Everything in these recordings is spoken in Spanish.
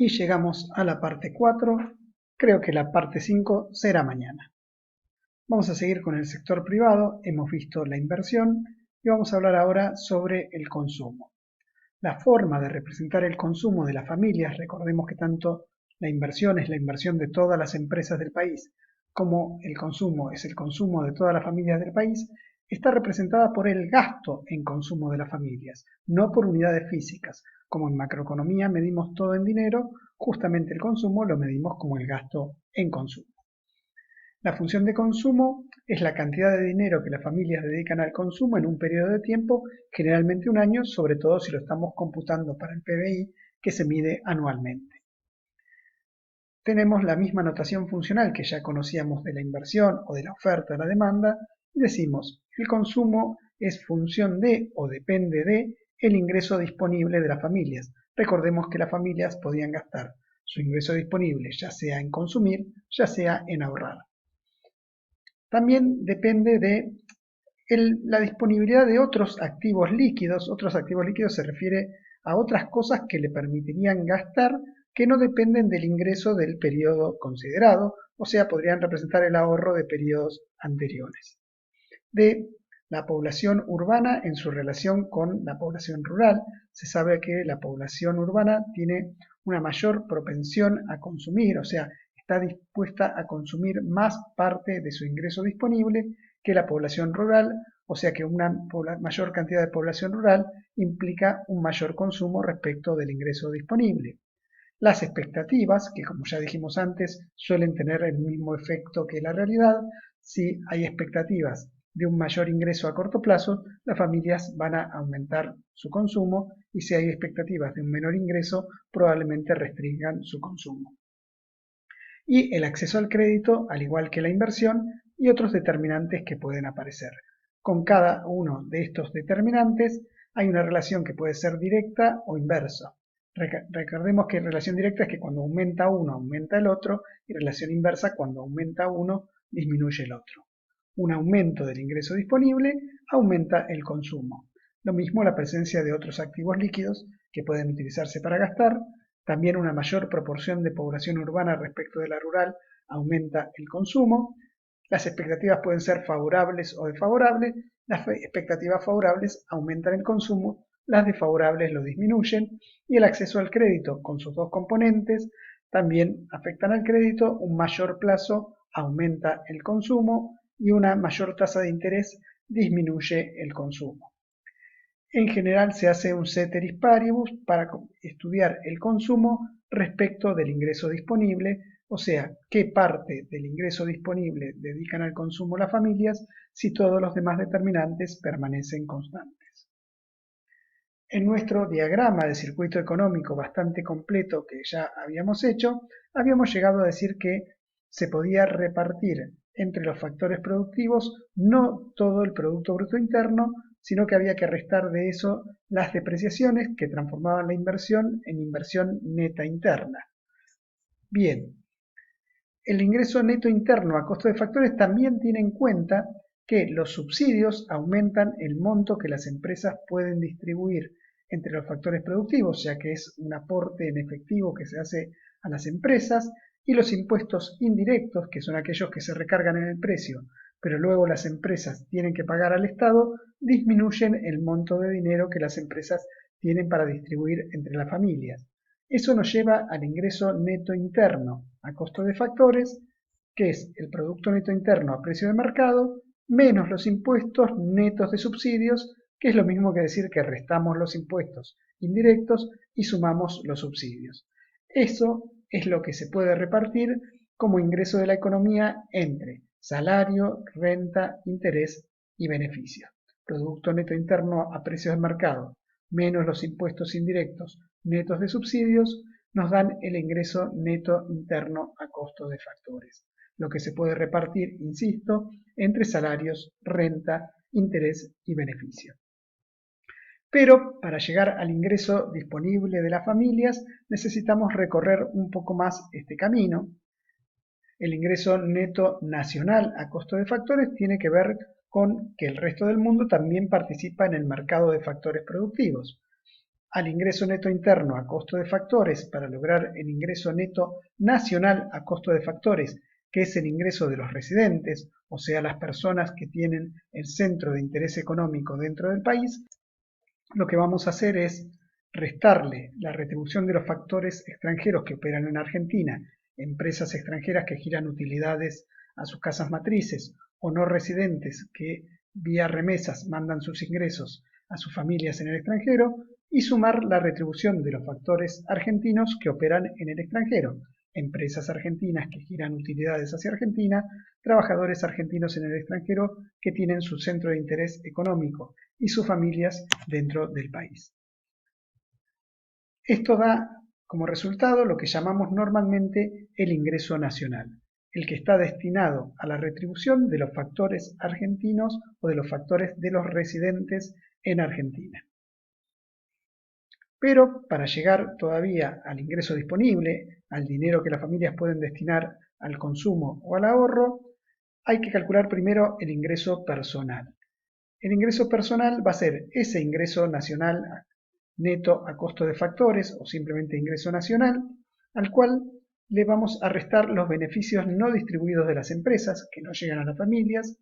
Y llegamos a la parte 4, creo que la parte 5 será mañana. Vamos a seguir con el sector privado, hemos visto la inversión y vamos a hablar ahora sobre el consumo. La forma de representar el consumo de las familias, recordemos que tanto la inversión es la inversión de todas las empresas del país, como el consumo es el consumo de todas las familias del país, está representada por el gasto en consumo de las familias, no por unidades físicas. Como en macroeconomía medimos todo en dinero, justamente el consumo lo medimos como el gasto en consumo. La función de consumo es la cantidad de dinero que las familias dedican al consumo en un periodo de tiempo, generalmente un año, sobre todo si lo estamos computando para el PBI, que se mide anualmente. Tenemos la misma notación funcional que ya conocíamos de la inversión o de la oferta o la demanda, y decimos, el consumo es función de o depende de el ingreso disponible de las familias. Recordemos que las familias podían gastar su ingreso disponible ya sea en consumir, ya sea en ahorrar. También depende de la disponibilidad de otros activos líquidos. Otros activos líquidos se refiere a otras cosas que le permitirían gastar que no dependen del ingreso del periodo considerado, o sea, podrían representar el ahorro de periodos anteriores. De la población urbana en su relación con la población rural. Se sabe que la población urbana tiene una mayor propensión a consumir, o sea, está dispuesta a consumir más parte de su ingreso disponible que la población rural, o sea que una mayor cantidad de población rural implica un mayor consumo respecto del ingreso disponible. Las expectativas, que como ya dijimos antes, suelen tener el mismo efecto que la realidad. Si hay expectativas de un mayor ingreso a corto plazo, las familias van a aumentar su consumo, y si hay expectativas de un menor ingreso, probablemente restringan su consumo. Y el acceso al crédito, al igual que la inversión, y otros determinantes que pueden aparecer. Con cada uno de estos determinantes hay una relación que puede ser directa o inversa. Recordemos que relación directa es que cuando aumenta uno, aumenta el otro, y relación inversa, cuando aumenta uno, disminuye el otro. Un aumento del ingreso disponible aumenta el consumo. Lo mismo la presencia de otros activos líquidos que pueden utilizarse para gastar. También una mayor proporción de población urbana respecto de la rural aumenta el consumo. Las expectativas pueden ser favorables o desfavorables. Las expectativas favorables aumentan el consumo, las desfavorables lo disminuyen, y el acceso al crédito con sus dos componentes también afectan al crédito. Un mayor plazo aumenta el consumo y una mayor tasa de interés disminuye el consumo. En general se hace un ceteris paribus para estudiar el consumo respecto del ingreso disponible, o sea, qué parte del ingreso disponible dedican al consumo las familias si todos los demás determinantes permanecen constantes. En nuestro diagrama de circuito económico bastante completo que ya habíamos hecho, habíamos llegado a decir que se podía repartir entre los factores productivos no todo el Producto Bruto Interno, sino que había que restar de eso las depreciaciones que transformaban la inversión en inversión neta interna. Bien, el ingreso neto interno a costo de factores también tiene en cuenta que los subsidios aumentan el monto que las empresas pueden distribuir entre los factores productivos, ya que es un aporte en efectivo que se hace a las empresas, y los impuestos indirectos, que son aquellos que se recargan en el precio, pero luego las empresas tienen que pagar al Estado, disminuyen el monto de dinero que las empresas tienen para distribuir entre las familias. Eso nos lleva al ingreso neto interno a costo de factores, que es el producto neto interno a precio de mercado, menos los impuestos netos de subsidios, que es lo mismo que decir que restamos los impuestos indirectos y sumamos los subsidios. Eso es lo que se puede repartir como ingreso de la economía entre salario, renta, interés y beneficio. Producto neto interno a precio de mercado menos los impuestos indirectos netos de subsidios nos dan el ingreso neto interno a costo de factores, lo que se puede repartir, insisto, entre salarios, renta, interés y beneficio. Pero para llegar al ingreso disponible de las familias necesitamos recorrer un poco más este camino. El ingreso neto nacional a costo de factores tiene que ver con que el resto del mundo también participa en el mercado de factores productivos. al ingreso neto interno a costo de factores para lograr el ingreso neto nacional a costo de factores, que es el ingreso de los residentes, o sea, las personas que tienen el centro de interés económico dentro del país, lo que vamos a hacer es restarle la retribución de los factores extranjeros que operan en Argentina, empresas extranjeras que giran utilidades a sus casas matrices o no residentes que vía remesas mandan sus ingresos a sus familias en el extranjero, y sumar la retribución de los factores argentinos que operan en el extranjero, empresas argentinas que giran utilidades hacia Argentina, trabajadores argentinos en el extranjero que tienen su centro de interés económico y sus familias dentro del país. Esto da como resultado lo que llamamos normalmente el ingreso nacional, el que está destinado a la retribución de los factores argentinos o de los factores de los residentes en Argentina. Pero para llegar todavía al ingreso disponible, al dinero que las familias pueden destinar al consumo o al ahorro, hay que calcular primero el ingreso personal. El ingreso personal va a ser ese ingreso nacional neto a costo de factores o simplemente ingreso nacional, al cual le vamos a restar los beneficios no distribuidos de las empresas que no llegan a las familias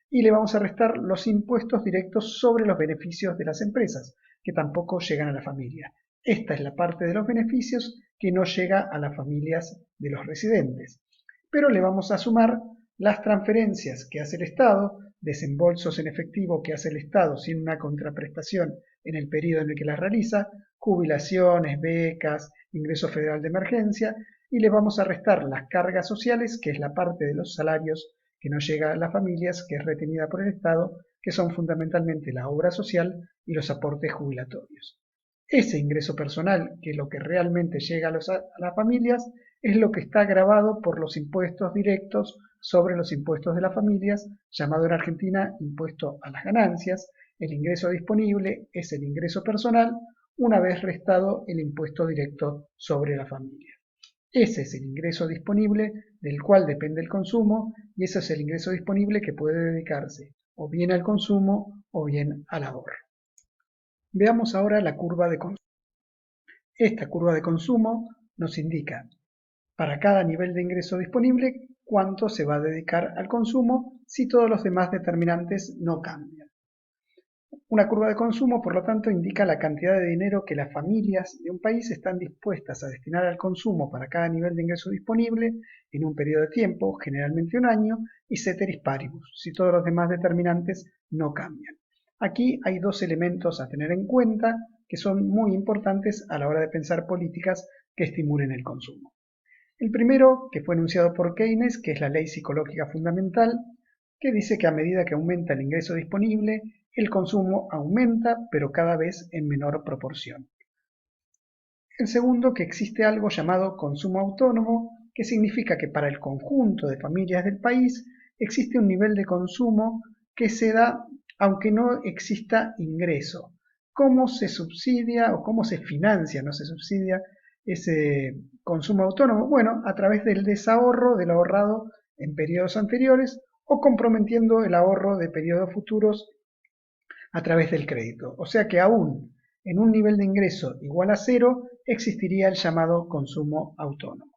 y le vamos a restar los impuestos directos sobre los beneficios de las empresas que tampoco llegan a la familia. Esta es la parte de los beneficios que no llega a las familias de los residentes. Pero le vamos a sumar las transferencias que hace el Estado, desembolsos en efectivo que hace el Estado sin una contraprestación en el periodo en el que las realiza, jubilaciones, becas, ingreso federal de emergencia, y le vamos a restar las cargas sociales, que es la parte de los salarios que no llega a las familias, que es retenida por el Estado, que son fundamentalmente la obra social y los aportes jubilatorios. Ese ingreso personal, que es lo que realmente llega a las familias, es lo que está grabado por los impuestos directos sobre los impuestos de las familias, llamado en Argentina impuesto a las ganancias. El ingreso disponible es el ingreso personal una vez restado el impuesto directo sobre la familia. Ese es el ingreso disponible del cual depende el consumo y ese es el ingreso disponible que puede dedicarse o bien al consumo o bien al ahorro. Veamos ahora la curva de consumo. Esta curva de consumo nos indica para cada nivel de ingreso disponible cuánto se va a dedicar al consumo si todos los demás determinantes no cambian. Una curva de consumo, por lo tanto, indica la cantidad de dinero que las familias de un país están dispuestas a destinar al consumo para cada nivel de ingreso disponible en un periodo de tiempo, generalmente un año, y ceteris paribus, si todos los demás determinantes no cambian. Aquí hay dos elementos a tener en cuenta que son muy importantes a la hora de pensar políticas que estimulen el consumo. El primero, que fue enunciado por Keynes, que es la ley psicológica fundamental, que dice que a medida que aumenta el ingreso disponible, el consumo aumenta, pero cada vez en menor proporción. El segundo, que existe algo llamado consumo autónomo, que significa que para el conjunto de familias del país existe un nivel de consumo que se da aunque no exista ingreso. ¿Cómo se subsidia o cómo se financia, no se subsidia ese consumo autónomo? Bueno, a través del desahorro del ahorrado en periodos anteriores o comprometiendo el ahorro de periodos futuros a través del crédito. O sea que aún en un nivel de ingreso igual a cero existiría el llamado consumo autónomo.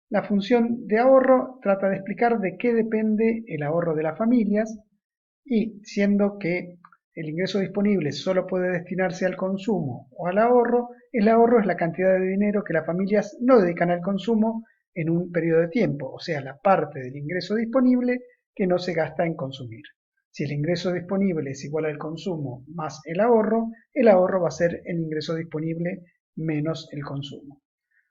La función de ahorro trata de explicar de qué depende el ahorro de las familias y siendo que el ingreso disponible solo puede destinarse al consumo o al ahorro, el ahorro es la cantidad de dinero que las familias no dedican al consumo en un periodo de tiempo, o sea, la parte del ingreso disponible que no se gasta en consumir. Si el ingreso disponible es igual al consumo más el ahorro va a ser el ingreso disponible menos el consumo.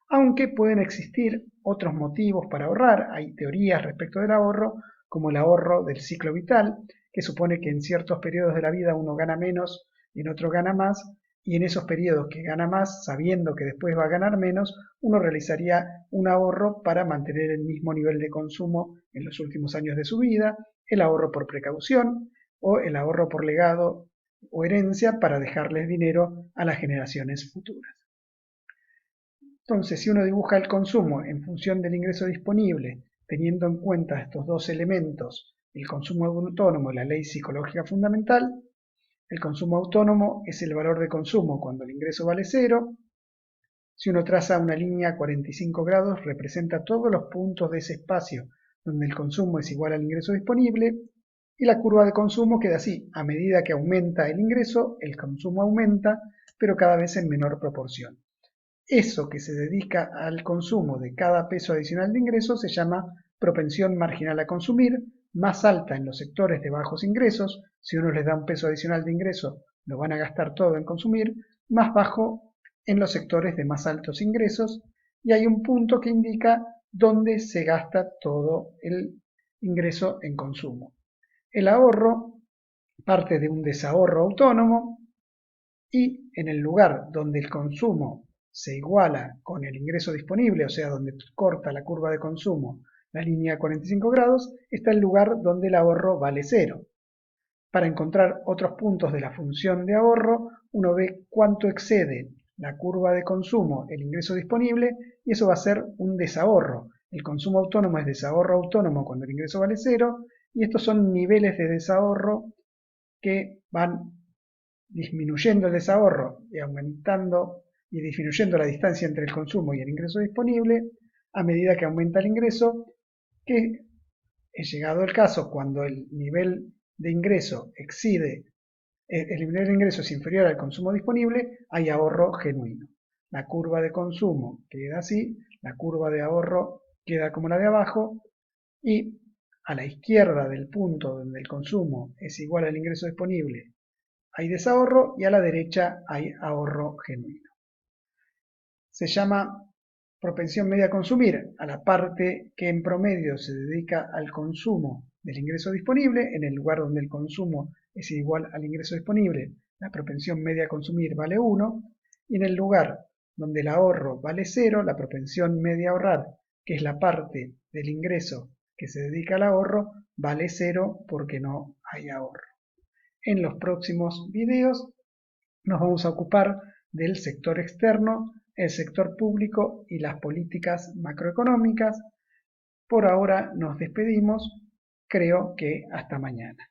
Aunque pueden existir otros motivos para ahorrar, hay teorías respecto del ahorro, como el ahorro del ciclo vital, que supone que en ciertos periodos de la vida uno gana menos y en otro gana más, y en esos periodos que gana más, sabiendo que después va a ganar menos, uno realizaría un ahorro para mantener el mismo nivel de consumo en los últimos años de su vida, el ahorro por precaución o el ahorro por legado o herencia para dejarles dinero a las generaciones futuras. Entonces, si uno dibuja el consumo en función del ingreso disponible, teniendo en cuenta estos dos elementos, el consumo autónomo y la ley psicológica fundamental, El consumo autónomo es el valor de consumo cuando el ingreso vale cero. Si uno traza una línea a 45 grados, representa todos los puntos de ese espacio donde el consumo es igual al ingreso disponible, y la curva de consumo queda así. A medida que aumenta el ingreso, el consumo aumenta, pero cada vez en menor proporción. Eso que se dedica al consumo de cada peso adicional de ingreso se llama propensión marginal a consumir, más alta en los sectores de bajos ingresos. Si uno les da un peso adicional de ingreso, lo van a gastar todo en consumir, más bajo en los sectores de más altos ingresos, y hay un punto que indica dónde se gasta todo el ingreso en consumo. El ahorro parte de un desahorro autónomo, y en el lugar donde el consumo se iguala con el ingreso disponible, o sea, donde corta la curva de consumo la línea a 45 grados, está el lugar donde el ahorro vale cero. Para encontrar otros puntos de la función de ahorro, uno ve cuánto excede la curva de consumo el ingreso disponible, y eso va a ser un desahorro. El consumo autónomo es desahorro autónomo cuando el ingreso vale cero, y estos son niveles de desahorro que van disminuyendo el desahorro y aumentando y disminuyendo la distancia entre el consumo y el ingreso disponible a medida que aumenta el ingreso, que es llegado el caso cuando el nivel de ingreso el nivel de ingreso es inferior al consumo disponible, hay ahorro genuino. La curva de consumo queda así, la curva de ahorro queda como la de abajo, y a la izquierda del punto donde el consumo es igual al ingreso disponible hay desahorro, y a la derecha hay ahorro genuino. Se llama propensión media a consumir a la parte que en promedio se dedica al consumo del ingreso disponible. En el lugar donde el consumo es igual al ingreso disponible, la propensión media a consumir vale 1, y en el lugar donde el ahorro vale 0, la propensión media a ahorrar, que es la parte del ingreso que se dedica al ahorro, vale 0 porque no hay ahorro. En los próximos videos nos vamos a ocupar del sector externo, el sector público y las políticas macroeconómicas. Por ahora nos despedimos, creo que hasta mañana.